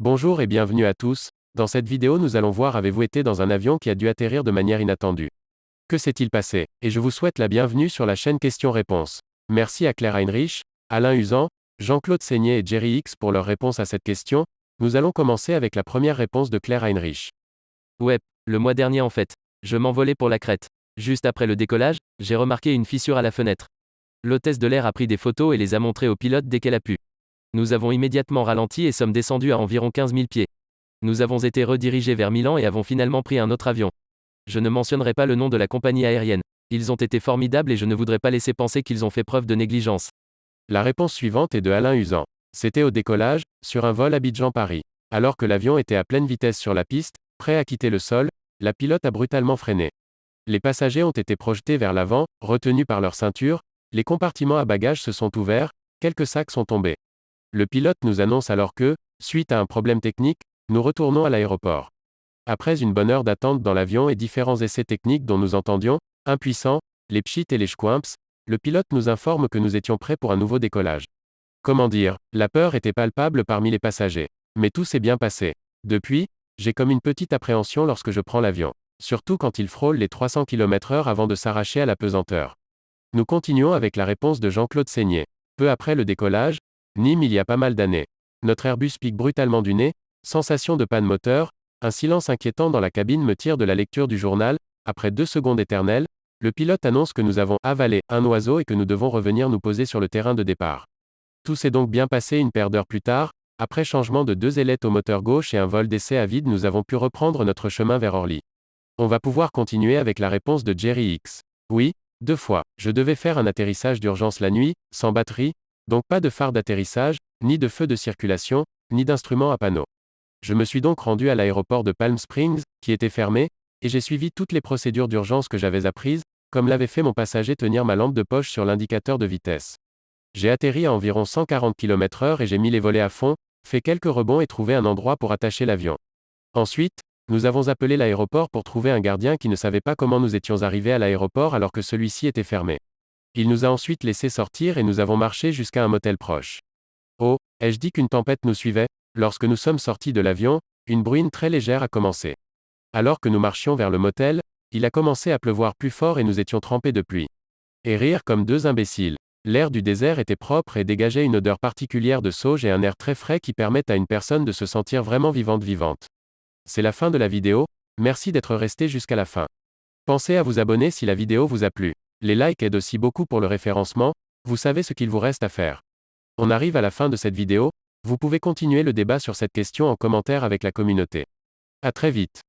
Bonjour et bienvenue à tous. Dans cette vidéo, nous allons voir avez-vous été dans un avion qui a dû atterrir de manière inattendue. Que s'est-il passé? Et je vous souhaite la bienvenue sur la chaîne Questions-Réponses. Merci à Claire Heinrich, Alain Usan, Jean-Claude Seigné et Jerry X pour leurs réponses à cette question. Nous allons commencer avec la première réponse de Claire Heinrich. Ouais, le mois dernier en fait. Je m'envolais pour la Crète. Juste après le décollage, j'ai remarqué une fissure à la fenêtre. L'hôtesse de l'air a pris des photos et les a montrées au pilote dès qu'elle a pu. Nous avons immédiatement ralenti et sommes descendus à environ 15 000 pieds. Nous avons été redirigés vers Milan et avons finalement pris un autre avion. Je ne mentionnerai pas le nom de la compagnie aérienne. Ils ont été formidables et je ne voudrais pas laisser penser qu'ils ont fait preuve de négligence. La réponse suivante est de Alain Usan. C'était au décollage, sur un vol Abidjan-Paris. Alors que l'avion était à pleine vitesse sur la piste, prêt à quitter le sol, la pilote a brutalement freiné. Les passagers ont été projetés vers l'avant, retenus par leur ceinture, les compartiments à bagages se sont ouverts, quelques sacs sont tombés. Le pilote nous annonce alors que, suite à un problème technique, nous retournons à l'aéroport. Après une bonne heure d'attente dans l'avion et différents essais techniques dont nous entendions, impuissants, les pchits et les schquimps, le pilote nous informe que nous étions prêts pour un nouveau décollage. Comment dire, la peur était palpable parmi les passagers. Mais tout s'est bien passé. Depuis, j'ai comme une petite appréhension lorsque je prends l'avion. Surtout quand il frôle les 300 km/h avant de s'arracher à la pesanteur. Nous continuons avec la réponse de Jean-Claude Seigné. Peu après le décollage, Nîmes il y a pas mal d'années. Notre Airbus pique brutalement du nez, sensation de panne moteur, un silence inquiétant dans la cabine me tire de la lecture du journal, après 2 secondes éternelles, le pilote annonce que nous avons avalé un oiseau et que nous devons revenir nous poser sur le terrain de départ. Tout s'est donc bien passé une paire d'heures plus tard, après changement de 2 ailettes au moteur gauche et un vol d'essai à vide nous avons pu reprendre notre chemin vers Orly. On va pouvoir continuer avec la réponse de Jerry X. Oui, 2 fois. Je devais faire un atterrissage d'urgence la nuit, sans batterie, donc pas de phare d'atterrissage, ni de feu de circulation, ni d'instruments à panneau. Je me suis donc rendu à l'aéroport de Palm Springs, qui était fermé, et j'ai suivi toutes les procédures d'urgence que j'avais apprises, comme l'avait fait mon passager tenir ma lampe de poche sur l'indicateur de vitesse. J'ai atterri à environ 140 km/h et j'ai mis les volets à fond, fait quelques rebonds et trouvé un endroit pour attacher l'avion. Ensuite, nous avons appelé l'aéroport pour trouver un gardien qui ne savait pas comment nous étions arrivés à l'aéroport alors que celui-ci était fermé. Il nous a ensuite laissé sortir et nous avons marché jusqu'à un motel proche. Oh, ai-je dit qu'une tempête nous suivait? Lorsque nous sommes sortis de l'avion, une bruine très légère a commencé. Alors que nous marchions vers le motel, il a commencé à pleuvoir plus fort et nous étions trempés de pluie. Et rire comme 2 imbéciles. L'air du désert était propre et dégageait une odeur particulière de sauge et un air très frais qui permettent à une personne de se sentir vraiment vivante. C'est la fin de la vidéo, merci d'être resté jusqu'à la fin. Pensez à vous abonner si la vidéo vous a plu. Les likes aident aussi beaucoup pour le référencement, vous savez ce qu'il vous reste à faire. On arrive à la fin de cette vidéo, vous pouvez continuer le débat sur cette question en commentaire avec la communauté. À très vite.